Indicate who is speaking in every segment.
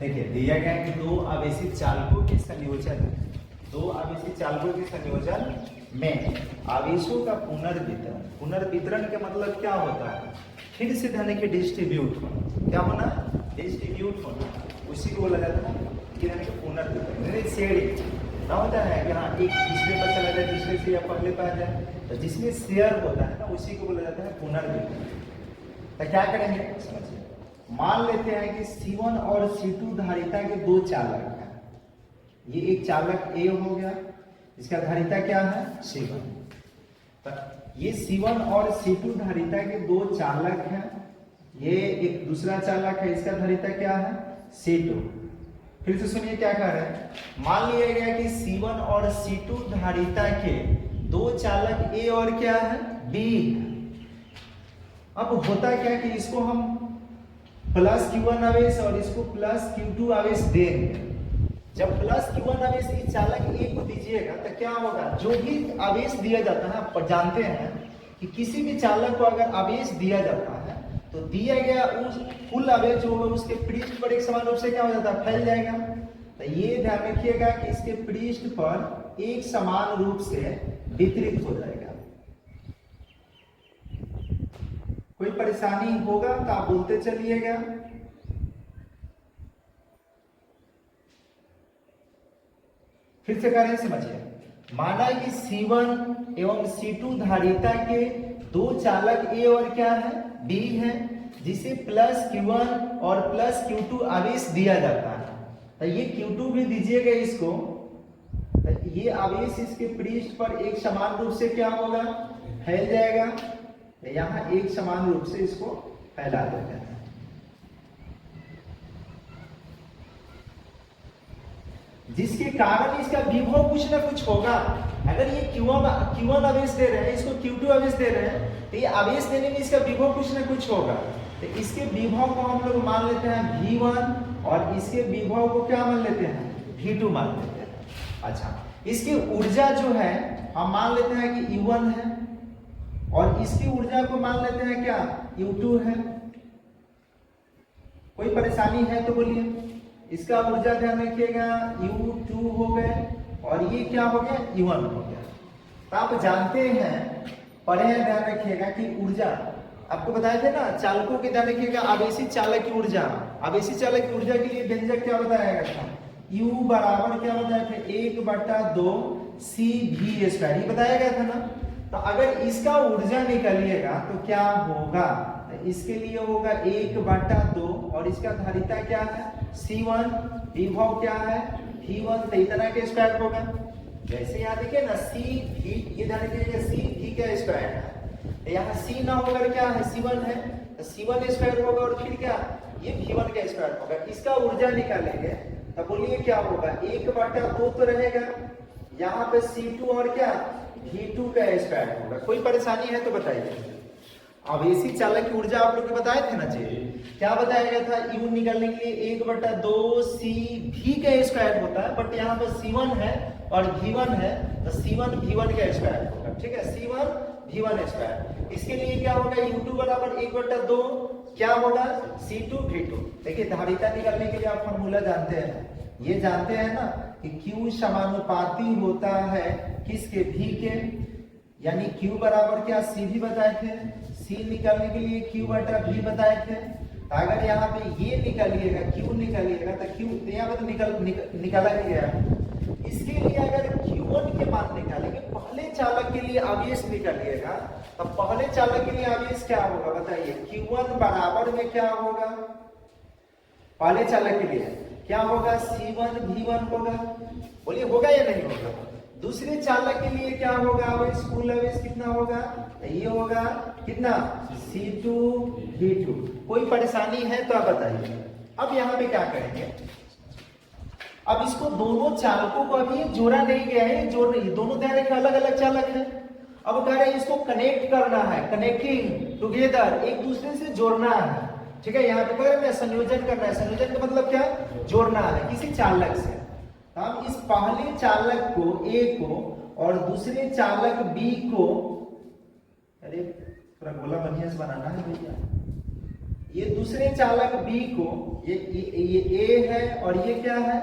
Speaker 1: देखिए दिया गया है कि दो आवेशी चालकों के संयोजन में आवेशों का पुनर्वितरण का मतलब क्या होता है? फिर से धन के डिस्ट्रीब्यूट होना। क्या होना? डिस्ट्रीब्यूट होना, उसी को बोला जाता है कि धन के पुनर्वितरण। शेयरिंग ना होता है कि हाँ एक दूसरे पर चला जाए, दूसरे से या पहले पर आ जाए, तो जिसमें शेयर होता है ना उसी को बोला जाता है पुनर्वितरण। तो क्या करेंगे समझिए, मान लेते हैं कि C1 और C2 धारिता के दो चालक हैं। ये एक चालक A हो गया, इसका धारिता क्या है? C1। तो ये C1 और C2 धारिता के दो चालक हैं। ये एक दूसरा चालक है, इसका धारिता क्या है? C2। फिर से सुनिए क्या कह रहे हैं। मान लिया गया कि C1 और C2 धारिता के दो चालक A और क्या है? B। अब होता क्या कि इसको हम प्लस Q1 आवेश और इसको प्लस Q2 आवेश देंगे। जब प्लस Q1 आवेश इस चालक A को दीजिएगा तो क्या होगा? जो भी आवेश दिया जाता है, आप जानते हैं कि किसी भी चालक को अगर आवेश दिया जाता है तो दिया गया उस कुल आवेश जो होगा उसके पृष्ठ पर एक समान रूप से क्या हो जाता है? फैल जाएगा। तो ये ध्यान रखिएगा कि इसके पृष्ठ पर एक समान रूप से वितरित हो जाएगा। कोई परेशानी होगा तो आप बोलते चलिएगा। फिर से कह रहे हैं, समझिए। माना कि C1 एवं C2 धारिता के दो चालक A और क्या है? B है, जिसे प्लस Q1 और प्लस Q2 आवेश दिया जाता है। तो ये Q2 भी दीजिएगा इसको, तो ये आवेश इसके पृष्ठ पर एक समान रूप से क्या होगा? फैल जाएगा। यहाँ एक समान रूप से इसको फैला देते हैं। जिसके कारण इसका विभव कुछ ना कुछ होगा। अगर ये Q1 आवेश दे रहे हैं, इसको Q2 आवेश दे रहे हैं, तो ये आवेश देने में इसका विभव कुछ ना कुछ होगा। तो इसके विभव को हम लोग मान लेते हैं V1 और इसके विभव को क्या मान लेते हैं? V2 मान लेते हैं। अच्छा, इसकी ऊर्जा जो है हम मान लेते हैं कि U1 है और इसकी ऊर्जा को मान लेते हैं क्या? U2 है। कोई परेशानी है तो बोलिए। इसका ऊर्जा ध्यान रखिएगा U2 हो गए और ये क्या हो गया? U1 हो गया। तो आप जानते हैं, पढ़े हैं, ध्यान रखिएगा कि ऊर्जा आपको बताए थे ना, चालकों के ध्यान रखिएगा आवेशी चालक की ऊर्जा। आवेशी चालक की ऊर्जा के लिए व्यंजक क्या बताया गया था? U बराबर क्या बताया था? 1/2 CV², ये बताया गया था ना। तो अगर इसका ऊर्जा निकालिएगा तो क्या होगा? तो इसके लिए होगा 1/2 और इसका धारिता क्या है? C1, विभव क्या है? V1, तो इतना के स्क्वायर होगा। जैसे यहाँ देखिए ना CV, ये ध्यान रखिएगा CV का स्क्वायर है। यहाँ C ना होकर क्या है? C1 है, तो C1 स्क्वायर होगा और फिर क्या? ये V1 का स्क्वायर होगा। इसका ऊर्जा निकालेंगे तो बोलिए क्या होगा? 1/2 तो रहेगा, यहाँ पे C2 और क्या? V2 का स्क्वायर होगा। कोई परेशानी है तो बताइए। आवेशी चालक की ऊर्जा आप लोग को बताए थे ना जी, क्या बताया गया था? U निकालने के लिए 1/2 CV का स्क्वायर होता है, बट यहाँ पर C1 है और V1 है, तो C1 V1 का स्क्वायर होगा। ठीक है, C1 V1 स्क्वायर। इसके लिए क्या होगा? U2 बराबर 1/2 क्या होगा? C2 V2। देखिए धारिता निकालने के लिए आप फॉर्मूला जानते हैं, ये जानते हैं ना कि Q समानुपाती होता है किसके? V के, यानी Q बराबर क्या? C भी बताए थे। C निकालने के लिए Q/V बताए थे। अगर यहाँ पे ये निकालिएगा, Q निकालिएगा तो Q यहाँ पे तो निकाला ही गया। इसके लिए अगर Q1 के मान निकालेंगे, पहले चालक के लिए आवेश निकालिएगा, तो पहले चालक के लिए आवेश क्या होगा बताइए? Q1 बराबर में क्या होगा? पहले चालक के लिए क्या होगा? C1 V1 होगा। बोलिए होगा या नहीं होगा? दूसरे चालक के लिए क्या होगा? आवेश, कुल आवेश कितना होगा? ये होगा कितना? C2 V2। कोई परेशानी है तो आप बताइए। अब यहाँ पे क्या करेंगे? अब इसको दोनों चालकों को अभी जोड़ा नहीं गया है, जोड़ नहीं, दोनों ध्यान रखिए अलग अलग चालक है। अब कह रहे हैं इसको कनेक्ट करना है, कनेक्टिंग टुगेदर, एक दूसरे से जोड़ना है। ठीक है, यहाँ पे कह रहे हैं संयोजन करना है। संयोजन का मतलब क्या? जोड़ना है किसी चालक से। हम इस पहले चालक को A को और दूसरे चालक B को, अरे थोड़ा गोला बढ़िया से बनाना है भैया, ये दूसरे चालक बी को, ये ए है और ये क्या है,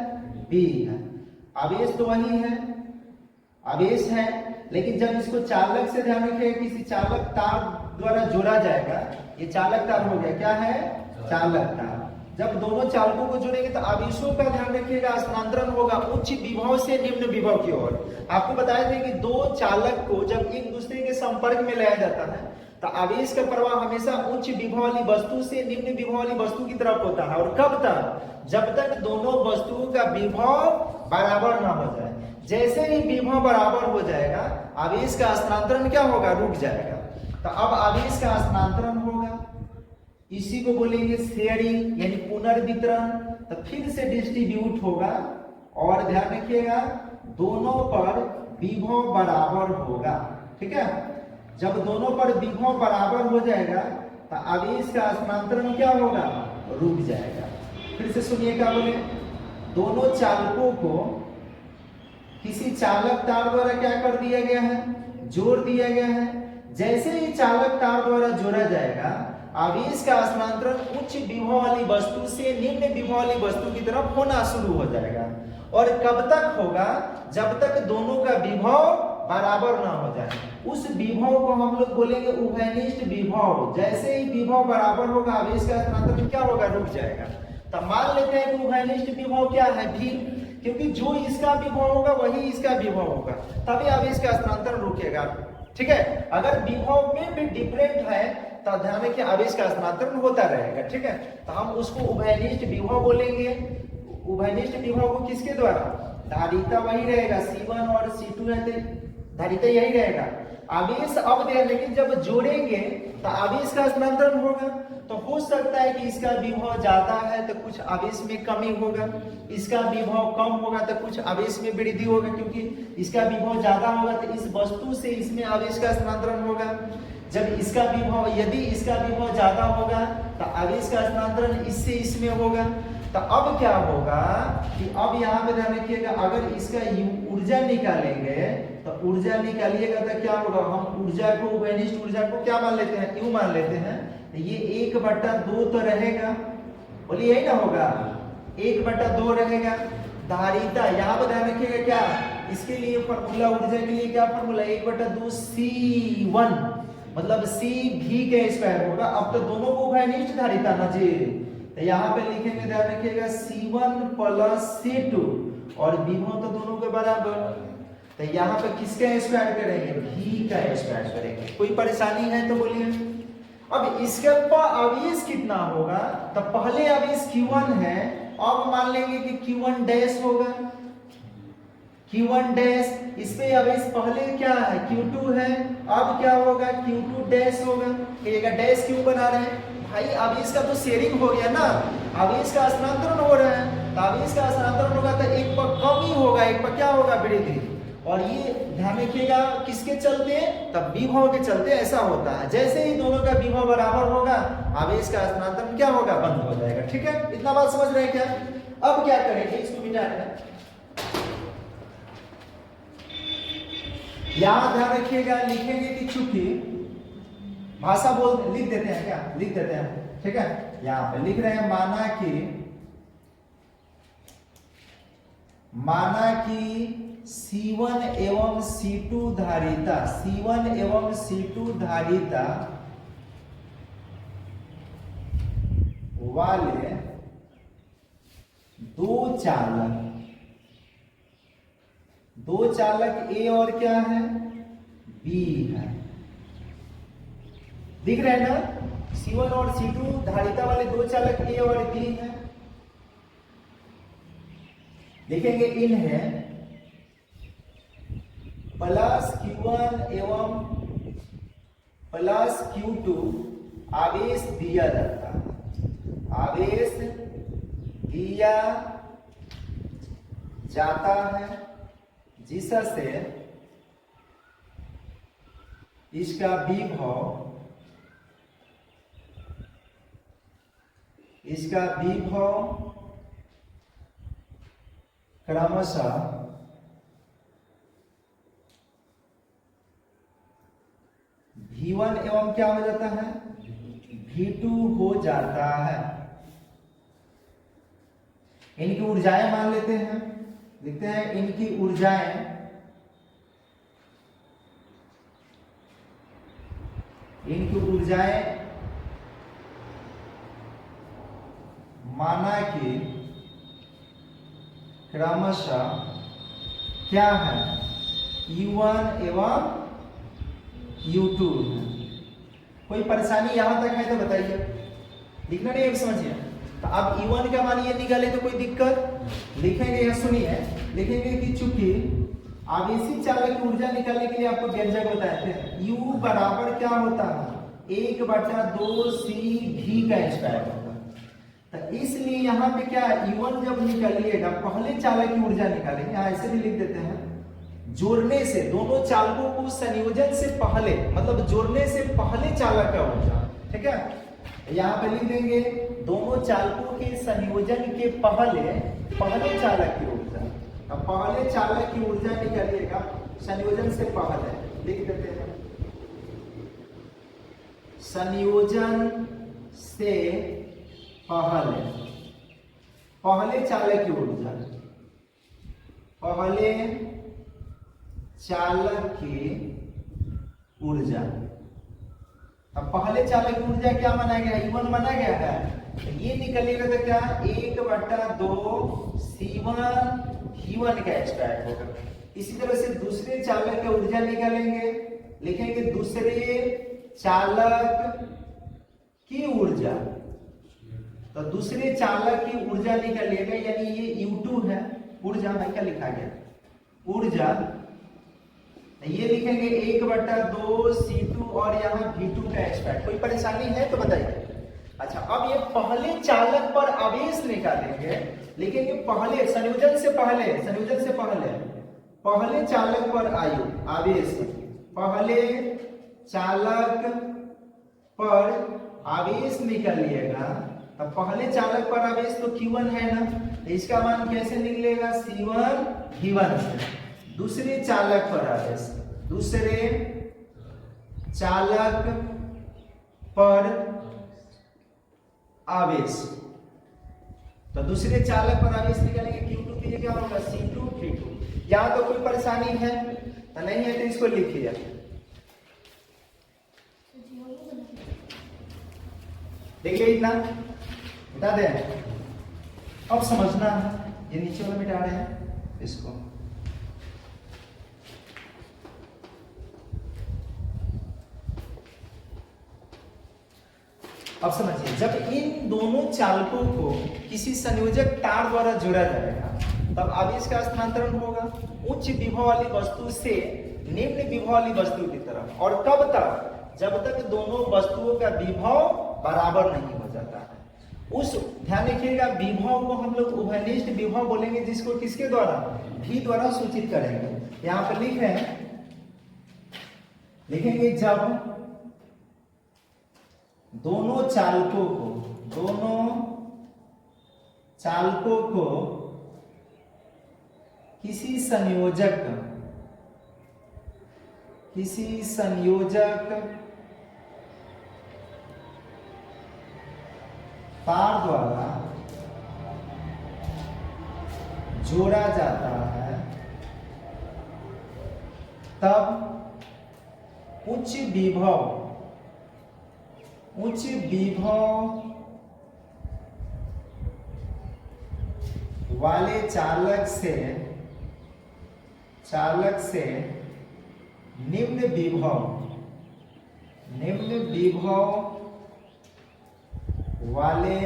Speaker 1: बी है। आवेश तो वही है, आवेश है, लेकिन जब इसको चालक से, ध्यान रखिएगा, किसी चालक तार द्वारा जोड़ा जाएगा, ये चालक तार हो गया, क्या है, चालक तार। जब दोनों चालकों को जोड़ेंगे तो आवेशों का, ध्यान रखिएगा, स्थानांतरण होगा उच्च विभव से निम्न विभव की ओर। आपको बताया था कि दो चालक को जब एक दूसरे के संपर्क में लाया जाता है तो आवेश का प्रवाह हमेशा उच्च विभव वाली वस्तु से निम्न विभव वाली वस्तु की तरफ होता है। और कब तक, जब तक दोनों वस्तुओं का विभव बराबर ना हो जाए। जैसे ही विभव बराबर हो जाएगा, आवेश का स्थानांतरण क्या होगा, रुक जाएगा। तो अब आवेश का स्थानांतरण होगा, इसी को बोलेंगे शेयरिंग यानी पुनर्वितरण। तो फिर से डिस्ट्रीब्यूट होगा और ध्यान रखिएगा दोनों पर विभव बराबर होगा, ठीक है। जब दोनों पर विभव बराबर हो जाएगा तो आवेश का स्थानांतरण क्या होगा, रुक जाएगा। फिर से सुनिए क्या बोले, दोनों चालकों को किसी चालक तार द्वारा क्या कर दिया गया है, जोड़ दिया गया है। जैसे ही चालक तार द्वारा जोड़ा जाएगा, आवेश का स्थानांतरण उच्च विभव वाली वस्तु से निम्न विभव वाली वस्तु की तरफ होना शुरू हो जाएगा। और कब तक होगा, जब तक दोनों का विभव बराबर ना हो जाए। उस विभव को हम लोग बोलेंगे उभयनिष्ठ विभव। जैसे ही विभव बराबर होगा, आवेश का स्थानांतरण क्या होगा, रुक जाएगा। तो मान लेते हैं कि उभयनिष्ठ विभव क्या है, भी, क्योंकि जो इसका विभव होगा वही इसका विभव होगा, तभी आवेश का स्थानांतरण रुकेगा, ठीक है। अगर विभव में भी डिफरेंट है तो ध्यान रखिए आवेश का स्थानांतरण होता रहेगा, ठीक है। तो हम उसको उभयनिष्ठ विभव बोलेंगे। उभयनिष्ठ विभव को किसके द्वारा, धारिता वही रहेगा, C1 और C2 है तो धारिता यही रहेगा। आवेश अब दे, लेकिन जब जोड़ेंगे तो आवेश का स्थानांतरण होगा। तो हो सकता है कि इसका विभव ज्यादा है तो कुछ आवेश में कमी होगा, इसका विभव कम होगा तो कुछ आवेश में वृद्धि होगा, क्योंकि इसका विभव ज्यादा होगा तो इस वस्तु से इसमें आवेश का स्थानांतरण होगा। जब इसका विभव, यदि इसका विभव ज्यादा होगा तो आवेश का स्थानांतरण इससे इसमें होगा। तो अब क्या होगा कि अब यहाँ पे ध्यान रखिएगा, अगर इसका ऊर्जा निकालेंगे तो ऊर्जा निकालिएगा तो क्या होगा, हम ऊर्जा को, उभयनिष्ठ ऊर्जा को क्या मान लेते हैं, यू मान लेते हैं। ये 1/2 तो रहेगा, बोलिए यही ना होगा, 1/2 रहेगा। धारिता यहाँ पर ध्यान रखिएगा, क्या इसके लिए फॉर्मूला, ऊर्जा के लिए क्या फॉर्मूला, 1/2 C1, मतलब C भी के स्क्वायर होगा। अब तो दोनों को उभयनिष्ठ धारिता ना जी, तो यहाँ पे लिखेंगे, ध्यान रखिएगा C1 + C2 और विभव तो दोनों के बराबर। तो यहाँ पे किसका स्क्वायर करेंगे, भी का स्क्वायर करेंगे। कोई परेशानी है तो बोलिए। अब इसके पर आवेश कितना होगा, तो पहले आवेश Q1 है, अब मान लेंगे कि Q1 डैश होगा, Q1 डैश। इस पे आवेश पहले क्या है, Q2 है, अब क्या होगा, Q2 डैश होगा। कहिएगा डैश क्यों बना रहे हैं भाई, आवेश का तो शेयरिंग हो गया ना, आवेश का स्थानांतरण हो रहा है। तो आवेश का स्थानांतरण होगा तो एक पर कमी होगा, एक पर क्या होगा, वृद्धि। और ये ध्यान रखिएगा किसके चलते, तब विभव के चलते ऐसा होता है। जैसे ही दोनों का विभव बराबर होगा, आवेश का स्थानांतरण क्या होगा, बंद हो जाएगा, ठीक है। इतना बात समझ रहे हैं क्या। अब क्या करेंगे, इसको मिटा दें। यहां ध्यान रखिएगा, लिखेंगे कि चूंकि भाषा बोल, लिख देते हैं, क्या लिख देते हैं, ठीक है। यहां पे लिख रहे हैं, माना कि C1 एवं C2 धारिता, C1 एवं C2 धारिता वाले दो चालक A और क्या है, B है। दिख रहे हैं ना, C1 और C2 धारिता वाले दो चालक A और B है। देखेंगे इन है प्लस Q1 एवं प्लस Q2 आवेश दिया जाता है, आवेश दिया जाता है, जिससे इसका विभव क्रमशः V1 एवं क्या हो जाता है, V2 हो जाता है। इनकी ऊर्जाएं मान लेते हैं, लिखते हैं इनकी ऊर्जाएं माना कि क्रमशः क्या है, U1 एवं U2 है। कोई परेशानी यहां तक है तो बताइए, लिखना नहीं है समझिए। तो अब E1 का मान ये निकाले तो कोई दिक्कत, लिखेंगे यह सुनिए, लिखेंगे कि चूंकि आवेशित चालक की ऊर्जा निकालने के लिए आपको व्यंजक बताए थे, U बराबर क्या होता है 1/2 CV का स्क्वायर होता है। तो इसलिए यहाँ पे क्या U1 जब निकालिएगा पहले चालक की ऊर्जा निकालेंगे, यहाँ ऐसे भी लिख देते हैं, जोड़ने से दोनों चालकों को संयोजन से पहले, मतलब जोड़ने से पहले चालक का ऊर्जा, ठीक है। यहाँ पे लिख देंगे दोनों चालकों के संयोजन के पहले चालक की ऊर्जा। अब पहले चालक की ऊर्जा निकालिएगा संयोजन से पहले, लिख देते हैं संयोजन से पहले चालक की ऊर्जा, पहले चालक की ऊर्जा। अब पहले चालक की ऊर्जा क्या माना गया, E1 माना गया है, तो ये निकलेगा तो क्या 1/2 C1 V1 का स्क्वायर होगा। इसी तरह से दूसरे चालक की ऊर्जा निकालेंगे, लिखेंगे दूसरे चालक की ऊर्जा। तो दूसरे चालक की ऊर्जा निकालिएगा, यानी ये U2 है, ऊर्जा में क्या लिखा गया ऊर्जा, ये लिखेंगे 1/2 C2 और यहाँ V2 का स्क्वायर। कोई परेशानी है तो बताइए। अच्छा, अब ये पहले चालक पर आवेश निकालेंगे, लिखेंगे पहले संयोजन से पहले चालक पर आवेश, पहले चालक पर आवेश निकालिएगा। अब पहले चालक पर आवेश तो Q1 है ना, तो इसका मान कैसे निकलेगा C1 V1 से। दूसरे चालक पर आवेश, दूसरे चालक पर आवेश, तो दूसरे चालक पर आवेश निकालेंगे Q2 के लिए क्या होगा C2 V2। यहां तो कोई परेशानी है तो नहीं है, तो इसको लिखिए, देखिए इतना बता दें। अब समझना है, ये नीचे वाला मिटा रहे हैं इसको, अब समझिए। जब इन दोनों चालकों को किसी संयोजक तार द्वारा जोड़ा जाएगा तब आवेश का स्थानांतरण होगा उच्च विभव वाली वस्तु से निम्न विभव वाली वस्तु की तरफ। और कब तक, जब तक दोनों वस्तुओं का विभव बराबर नहीं हो जाता है। उस ध्यान रखिएगा, विभव को हम लोग उभयनिष्ठ विभव बोलेंगे, जिसको किसके द्वारा V द्वारा सूचित करेंगे। यहां पर लिख रहे हैं, लिखेंगे जब दोनों चालकों को किसी संयोजक तार द्वारा जोड़ा जाता है तब उच्च विभव वाले चालक से निम्न विभव वाले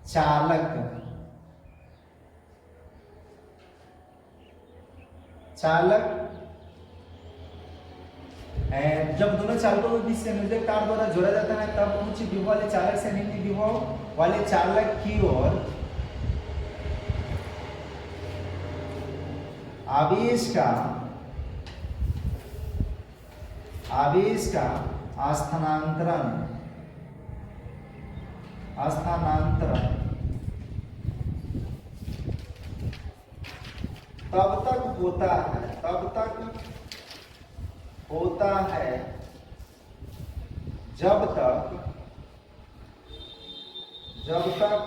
Speaker 1: चालक जब दोनों चालकों के बीच संयोजक तार द्वारा जोड़ा जाता है तब उच्च विभव वाले चालक से निम्न विभव वाले चालक की ओर आवेश का स्थानांतरण तब तक होता है जब तक जब तक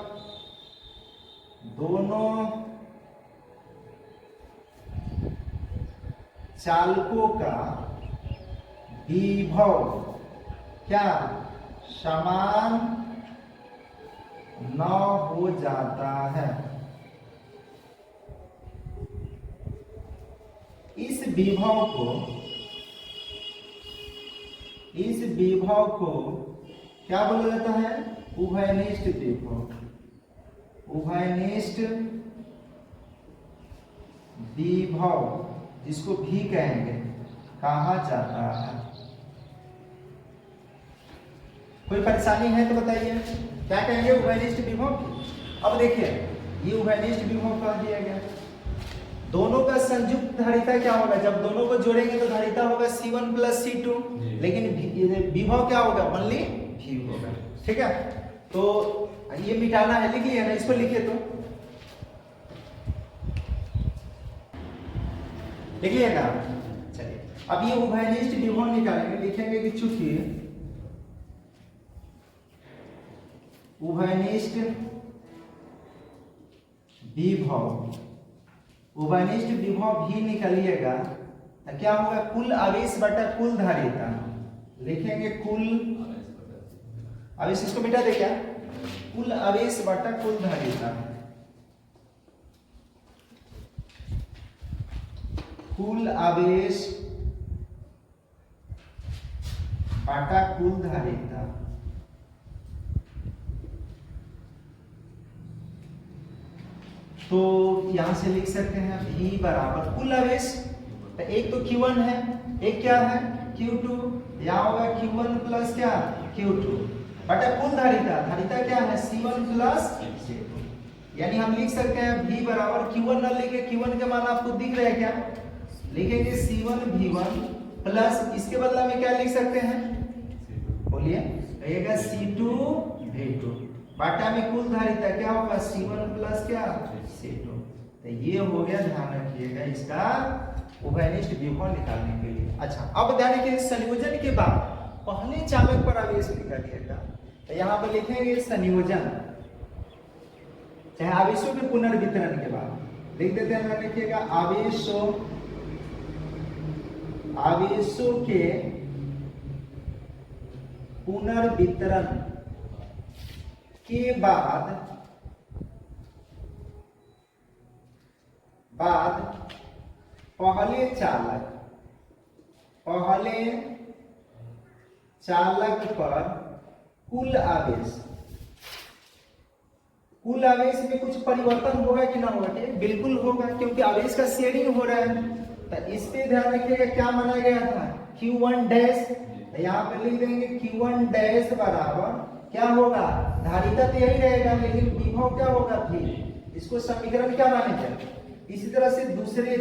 Speaker 1: दोनों चालकों का विभव क्या समान न हो जाता है, इस विभव को क्या बोला जाता है? उभयनिष्ठ विभव। उभयनिष्ठ विभव जिसको भी कहेंगे कहा जाता है। कोई परेशानी है तो बताइए, क्या कहेंगे? उभयनिष्ठ विभव। अब देखिए ये उभयनिष्ठ विभव कह दिया गया। दोनों का संयुक्त धारिता क्या होगा? जब दोनों को जोड़ेंगे तो धारिता होगा C1 प्लस C2, लेकिन विभव क्या होगा? ओनली V होगा। ठीक है, तो ये मिटाना है, लिख लिया ना, इसको लिखिए तो लिख लिएगा। चलिए अब ये उभयनिष्ठ विभव निकालेंगे, लिखेंगे कि चूंकि उभयनिष्ठ विभव भी निकालिएगा तो क्या होगा? कुल आवेश बटा कुल धारिता। लिखेंगे कुल आवेश, इसको मिटा दे क्या? कुल आवेश बटा कुल धारिता। कुल आवेश बटा कुल धारिता। तो यहां से लिख सकते हैं V बराबर कुल आवेश, तो एक तो Q1 है, एक क्या है? Q2। यहां होगा Q1 प्लस क्या? Q2 बटा कुल धारिता। धारिता क्या है? C1 plus C2। यानी हम लिख सकते हैं V बराबर Q1 न लिखे, Q1 के मान आपको दिख रहे हैं क्या? लिखेंगे C1 V1 प्लस इसके बदला में क्या लिख सकते हैं? बोलिए, रहेगा C2 V2 बटा में कुल धारिता क्या होगा? C1 प्लस क्या? C2। तो ये हो गया, ध्यान रखिएगा इसका उभयनिष्ठ विभव निकालने के लिए। अच्छा अब ध्यान रखिए, संयोजन के बाद पहले चालक पर आवेश निकालिएगा, तो यहाँ पर लिखेंगे संयोजन, चाहे आवेशों के पुनर्वितरण के बाद लिख देते हैं। लिखिएगा आवेशों के पुनर्वितरण के बाद पहले चालक पर कुल आवेश में कुछ परिवर्तन होगा कि ना होगा? बिल्कुल होगा, क्योंकि आवेश का शेयरिंग हो रहा है। तो इस पे ध्यान रखिएगा, क्या माना गया था? Q1 dash. तो यहाँ पे लिख देंगे Q1 डैश बराबर क्या होगा? धारिता तो यही रहेगा, लेकिन विभव क्या होगा? V। इसको समीकरण क्या मानेंगे? इसी तरह से दूसरे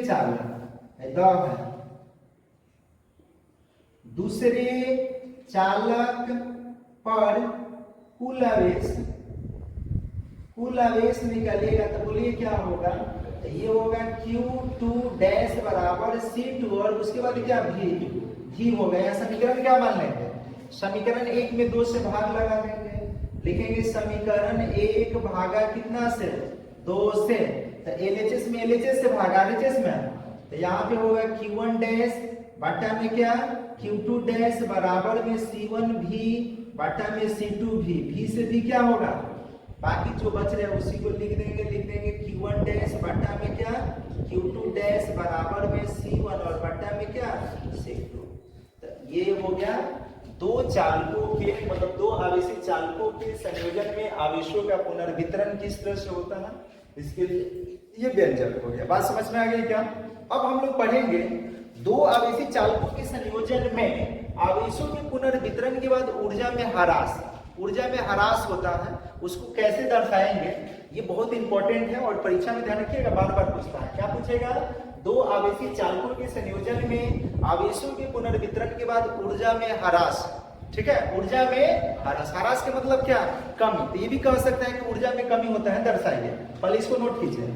Speaker 1: चालक पर कुल आवेश निकालिएगा, तो बोलिए क्या होगा? तो ये होगा Q2 डैश बराबर C2 और उसके बाद क्या? V होगा। यह समीकरण क्या मान लेंगे? समीकरण 1 में 2 से भाग लगा देंगे, लिखेंगे समीकरण 1 भागा कितना से? 2 से। तो LHS में LHS से भागा RHS में, तो यहाँ पे होगा Q1 डैश बटा में क्या? Q2 डैश बराबर में C1 V बटा में C2 V से भी क्या होगा? बाकी जो बच रहे हैं उसी को लिख देंगे Q1 डैश बटा में क्या? Q2 डैश बराबर में C1 और बटा में क्या? C2। तो ये हो गया दो चालकों के, मतलब दो आवेशी चालकों के संयोजन में आवेशों का पुनर्वितरण किस तरह से होता है, इसके लिए ये व्यंजक हो गया। बात समझ में आ गई क्या? अब हम लोग पढ़ेंगे दो आवेशी चालकों के संयोजन में आवेशों के पुनर्वितरण के बाद ऊर्जा में ह्रास होता है, उसको कैसे दर्शाएंगे, ये बहुत इंपॉर्टेंट है और परीक्षा में ध्यान रखिएगा, बार बार पूछता है। क्या पूछेगा? दो आवेशी चालकों के संयोजन में आवेशों के पुनर्वितरण के बाद ऊर्जा में ह्रास। ठीक है, ऊर्जा में ह्रास के मतलब क्या? कमी। तो ये भी कह सकते हैं कि ऊर्जा में कमी होता है, दर्शाइए। पहले इसको नोट कीजिए।